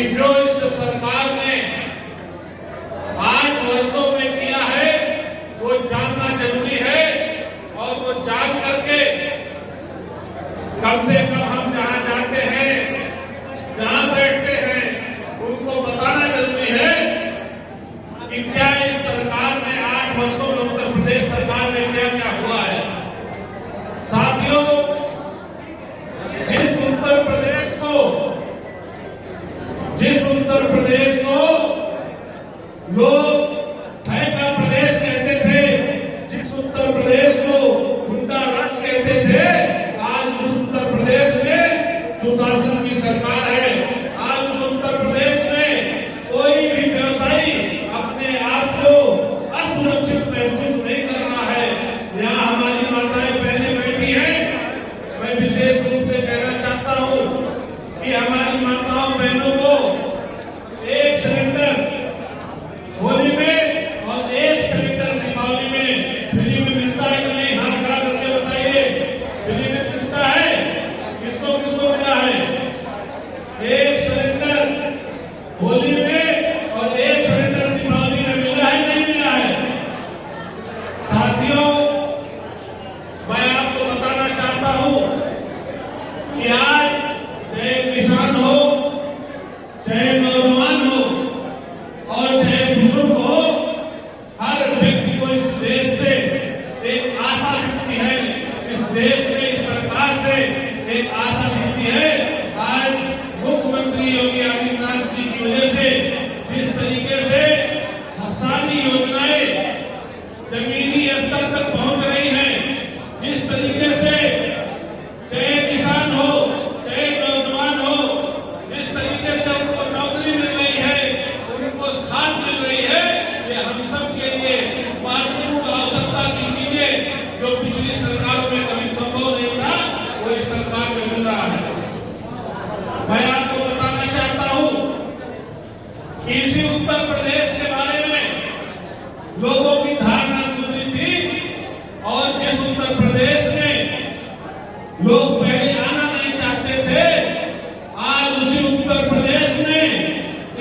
कि जो इस सरकार ने 8 वर्षों में किया है वो जानना जरूरी है और वो जान करके कम से कम हम जहां जाते हैं, जहां बैठते हैं, उनको बताना जरूरी है कि क्या इस सरकार में 8 वर्षों में उत्तर प्रदेश सरकार में क्या क्या हुआ है। साथियों, जिस उत्तर प्रदेश को लोग भय का प्रदेश कहते थे, जिस उत्तर प्रदेश को गुंडा राज कहते थे, आज उस उत्तर प्रदेश में सुशासन की सरकार है। आज उस उत्तर प्रदेश में कोई भी व्यवसायी अपने आप को असुरक्षित महसूस नहीं कर रहा है। यहाँ हमारी माताएं बहनें बैठी हैं, मैं विशेष रूप से कहना चाहता हूँ कि हमारी माताओं बहनों को 1 सिलेंडर होली में और 1 सिलेंडर दीपावली में फ्री में मिलता है कि नहीं? हाथ खड़ा करके बताइए, फ्री में मिलता है? किसको किसको मिला है? 1 सिलेंडर होली में और 1 सिलेंडर दीपावली में मिला है, नहीं मिला है? साथियों, मैं आपको बताना चाहता हूं कि आज चाहे किसान हो, चाहे नौजवान हो और चाहे बुजुर्ग हो, हर व्यक्ति को इस देश से एक आशा दिखती है। इस देश में इस सरकार से एक आशा दिखती है। आज मुख्यमंत्री योगी आदित्यनाथ जी की वजह से जिस तरीके से सारी योजनाएं जमीनी स्तर तक पहुंच रही हैं, जिस तरीके से चाहे किसान हो, चाहे नौजवान हो, जिस तरीके से उनको नौकरी मिल रही है, उनको खाद मिल रही है, ये हम सब के लिए महत्वपूर्ण आवश्यकता की चीजें जो पिछली सरकारों में कभी संभव नहीं था, वो इस सरकार में मिल रहा है। मैं आपको बताना चाहता हूं कि इसी उत्तर प्रदेश के बारे में लोगों की धारणा दूसरी थी और जिस उत्तर प्रदेश में लोग पहले आना नहीं चाहते थे, आज उसी उत्तर प्रदेश में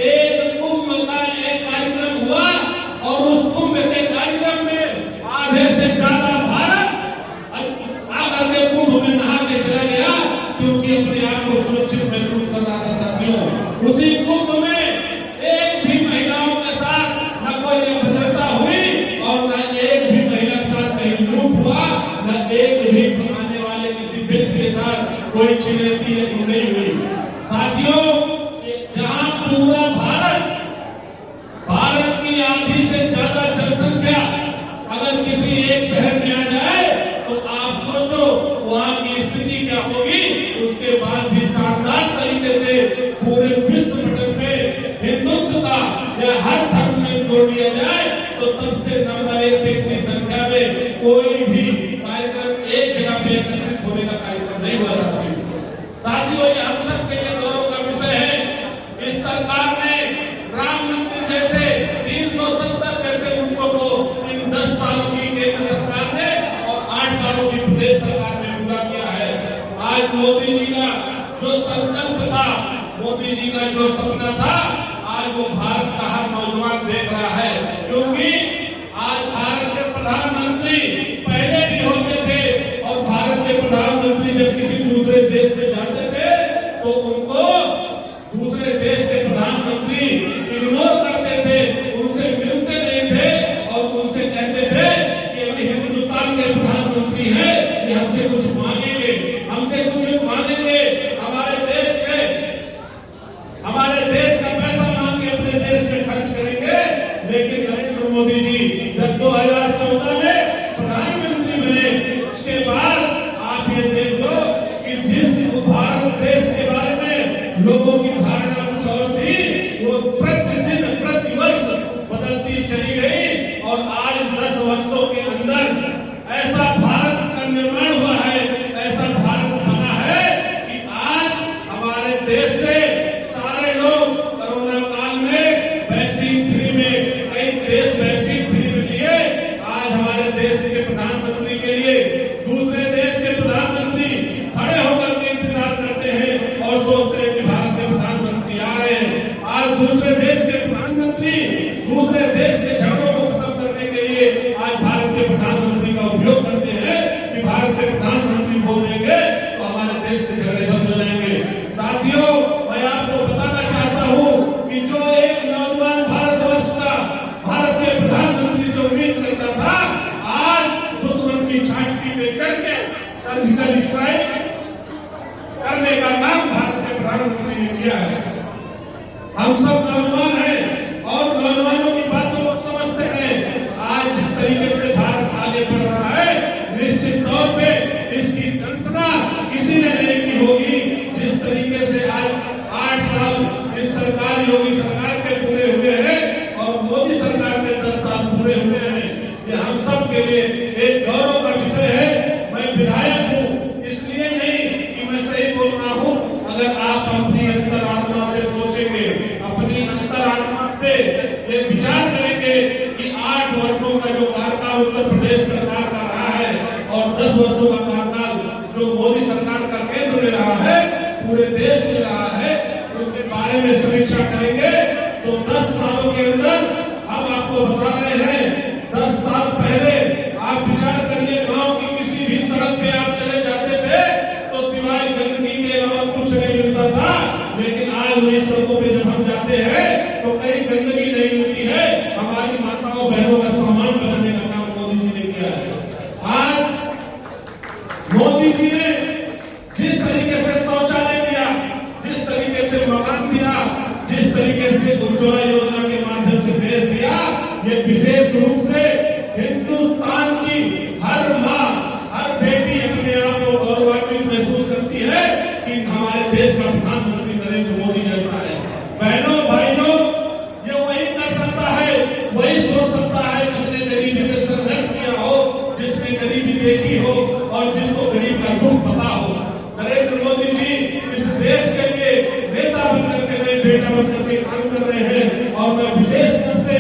एक कुंभ का एक कार्यक्रम हुआ और उस कुंभ के कार्यक्रम में आधे से ज्यादा भारत आकर के कुंभ में नहा के चला गया, क्योंकि अपने आप को सुरक्षित महसूस कर रहा था। साथियों, उसी कुंभ में एक भी महिलाओं के साथ न कोई अभद्रता हुई और न एक भी महिला के साथ कहीं लूट हुआ, न एक भी आने वाले किसी व्यक्ति के साथ कोई छिड़ती नहीं हुई। साथियों, जहां पूरा भारत की आधी से ज्यादा जनसंख्या अगर किसी एक शहर में आ जाए तो आप सोचो वहां की स्थिति क्या होगी। उसके बाद भी शानदार तरीके से पूरे विश्व पटल में हिंदुत्व या हर धर्म में जोड़ दिया जाए तो सबसे नंबर 1 व्यक्ति संख्या में कोई भी कार्यक्रम एक जगह पे एकत्रित होने का कार्यक्रम नहीं हुआ सकता। साथियों, ये हम सब के लिए गौरव का विषय है। इस सरकार ने राम मंदिर जैसे 370 जैसे मुद्दों को इन 10 सालों की केंद्र सरकार ने और 8 सालों की प्रदेश सरकार ने पूरा किया है। आज मोदी जी का जो संकल्प था, मोदी जी का जो सपना था, आज वो भारत का हर नौजवान देख रहा है। क्योंकि आज भारत के प्रधानमंत्री पहले भी होते थे और भारत के प्रधानमंत्री जब किसी दूसरे देश में जाते थे तो उनको दूसरे देश के प्रधानमंत्री इग्नोर करते थे, उनसे मिलते नहीं थे और उनसे कहते थे कि अभी हिंदुस्तान के प्रधानमंत्री हैं, कि हमसे कुछ मांगेंगे, हमसे कुछ मांगेंगे, हमारे देश का पैसा मांग के अपने देश में खर्च करेंगे। लेकिन नरेंद्र मोदी जी जब 2014 में प्रधानमंत्री बने, उसके बाद आप ये देख लो कि जिस भारत देश के बारे में लोगों की धारणा कुछ और थी, वो प्रतिदिन प्रतिवर्ष बदलती चली गई और आज 10 वर्षों के अंदर ऐसा भारत का निर्माण हुआ है, ऐसा भारत बना है कि आज हमारे देश से सारे लोग कोरोना काल में वैक्सीन फ्री में, कई देश वैक्सीन फ्री में लिए। आज हमारे देश के प्रधानमंत्री के लिए दूसरे देश के प्रधानमंत्री खड़े होकर के इंतजार करते हैं और सोचते हैं कि भारत के प्रधानमंत्री आ रहे हैं। दूसरे देश के प्रधानमंत्री दूसरे देश के झगड़ों को खत्म करने के लिए आज भारत के प्रधानमंत्री का उपयोग करते हैं कि भारत के प्रधानमंत्री बोल देंगे तो हमारे देश के झगड़े बंद हो जाएंगे। साथियों, मैं आपको बताना चाहता हूं कि जो एक नौजवान भारतवर्ष का भारत के प्रधानमंत्री से उम्मीद करता था, आज दुश्मन की छाती पे चढ़ के सर्जिकल स्ट्राइक करने का काम भारत के प्रधानमंत्री ने किया है। हम सब नौजवान हैं और नौजवानों की बातों को समझते हैं। आज जिस तरीके से भारत आगे बढ़ रहा है, निश्चित तौर पे इसकी कल्पना किसी ने नहीं की होगी। जिस तरीके से आज 8 साल इस सरकार योगी सरकार के पूरे हुए हैं और मोदी सरकार के 10 साल पूरे हुए हैं, ये हम सब के लिए एक गौरव का विषय है। मैं विधायक हूँ इसलिए नहीं कि मैं सही बोल रहा हूँ। अगर आप अपनी अंतरात्मा से सोचेंगे, अपनी अंतरात्मा से ये विचार करेंगे कि 8 वर्षों का जो कार्यकाल उत्तर प्रदेश सरकार का रहा है और 10 वर्षों का कार्यकाल जो मोदी सरकार का केंद्र में रहा है, पूरे देश में रहा है, उसके बारे में समीक्षा करेंगे तो 10 सालों के अंदर हम आपको बता रहे हैं। 10 साल पहले आप विचार करिए, गांव की किसी भी सड़क पे आप चले जाते थे तो सिवाय गंदगी के अलावा कुछ नहीं मिलता था। लेकिन आज उन्हीं सड़कों पे जब हम जाते हैं तो कहीं गंदगी नहीं मिलती है। हमारी माताओं बहनों का सम्मान बनाने का काम मोदी जी ने किया है। आज मोदी जी ने जिस तरीके से शौचालय दिया, जिस तरीके से मकान दिया, जिस तरीके से उज्ज्वला योजना के माध्यम से भेज दिया, ये विशेष रूप से हिंदुस्तान की हर माँ हर बेटी अपने आप को गौरवान्वित महसूस करती है कि हमारे देश का प्रधानमंत्री नरेंद्र मोदी जैसा है। बहनों भाइयों, ये वही कर सकता है, वही सोच सकता है जिसने गरीबी से संघर्ष किया हो, जिसने गरीबी देखी हो और जिसको गरीब का दुख पता हो। नरेंद्र मोदी जी इस देश के लिए नेता बनकर के नहीं, बेटा बनकर के काम कर रहे हैं। और मैं विशेष रूप से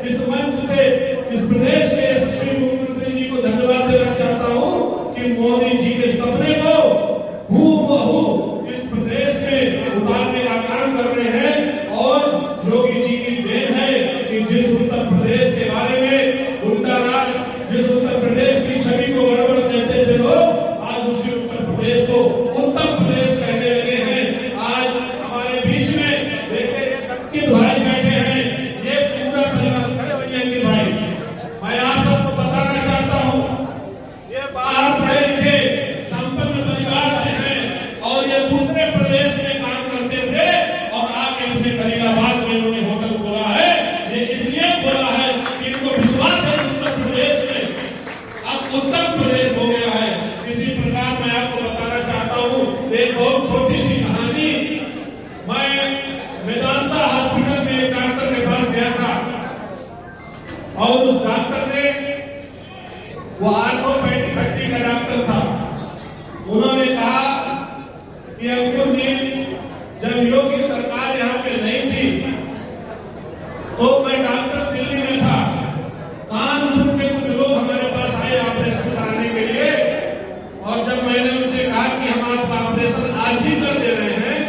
इस मंच से इस प्रदेश के यशस्वी मुख्यमंत्री जी को धन्यवाद देना चाहता हूँ कि मोदी जी के सपने को हूबहू इस प्रदेश में उतारने का काम कर रहे हैं। और योगी जी की देन है कि जिस उत्तर प्रदेश के बारे में गुंडा राज, जिस उत्तर प्रदेश की छवि को गड़बड़ कहते थे लोग, आज उसी उत्तर प्रदेश को उत्तर प्रदेश कहने लगे हैं। आज हमारे बीच में देखिए अंकित भाई बैठे हैं, ये पूरा परिवार खड़े हो जाएंगे भाई। मैं आप सबको बताना चाहता हूँ, ये बाहर पढ़े लिखे संपन्न परिवार से हैं और ये दूसरे प्रदेश में काम करते थे और आके अपने फरीदाबाद में इन्होंने होटल खोला है। ये इसलिए खोला है कि इनको विश्वास है उत्तर प्रदेश में अब उत्तर प्रदेश हो गया है। इसी प्रकार मैं आपको बताना चाहता हूँ एक बहुत छोटी सी कहानी। मैं वेदांता हॉस्पिटल में एक डॉक्टर के पास गया था और उस डॉक्टर ने, वो आर्थोपेडिक हड्डी का डॉक्टर था, उन्होंने कहा कि अंकुर जी, जब योगी सरकार यहाँ पे नहीं थी तो मैं डॉक्टर दिल्ली में था, कानपुर के कुछ लोग हमारे पास आए ऑपरेशन कराने के लिए और जब मैंने उनसे कहा कि हम आपका ऑपरेशन आज ही कर दे रहे हैं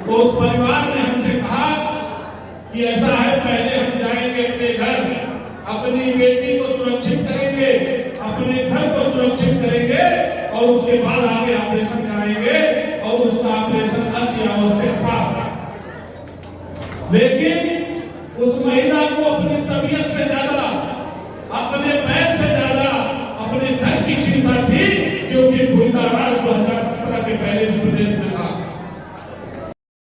तो उस परिवार ने हमसे कहा कि ऐसा है, पहले हम जाएंगे अपने घर, अपनी बेटी को सुरक्षित करेंगे, अपने घर को सुरक्षित करेंगे और उसके बाद आगे ऑपरेशन कराएंगे। और उसका ऑपरेशन अति आवश्यक था। लेकिन उस महिला को अपनी तबीयत से ज्यादा, अपने पैर से ज्यादा अपने घर की चिंता थी, क्योंकि गुंडा राज 2017 के पहले इस प्रदेश में था।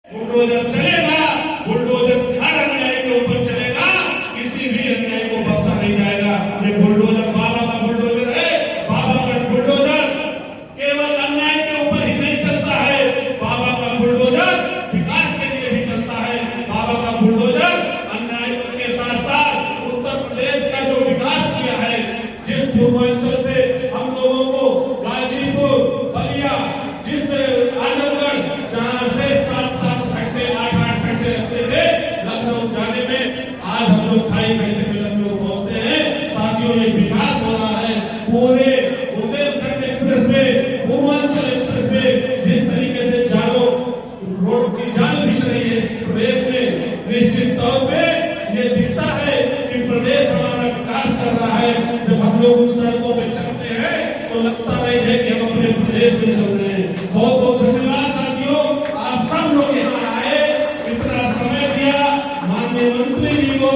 बुलडोजर चलेगा, बुलडोजर हर अन्याय के ऊपर चलेगा, किसी भी अन्याय को बख्शा नहीं जाएगा। ये बुलडोजर बाबा का बुलडोजर है। बाबा का बुलडोजर केवल अन्याय के ऊपर ही नहीं चलता है, बाबा का बुलडोजर हम लोग उन सड़कों पे चलते हैं तो लगता नहीं है कि हम अपने प्रदेश में चल रहे हैं। बहुत बहुत धन्यवाद साथियों, आप सब लोग यहाँ आए, इतना समय दिया, माननीय मंत्री जी को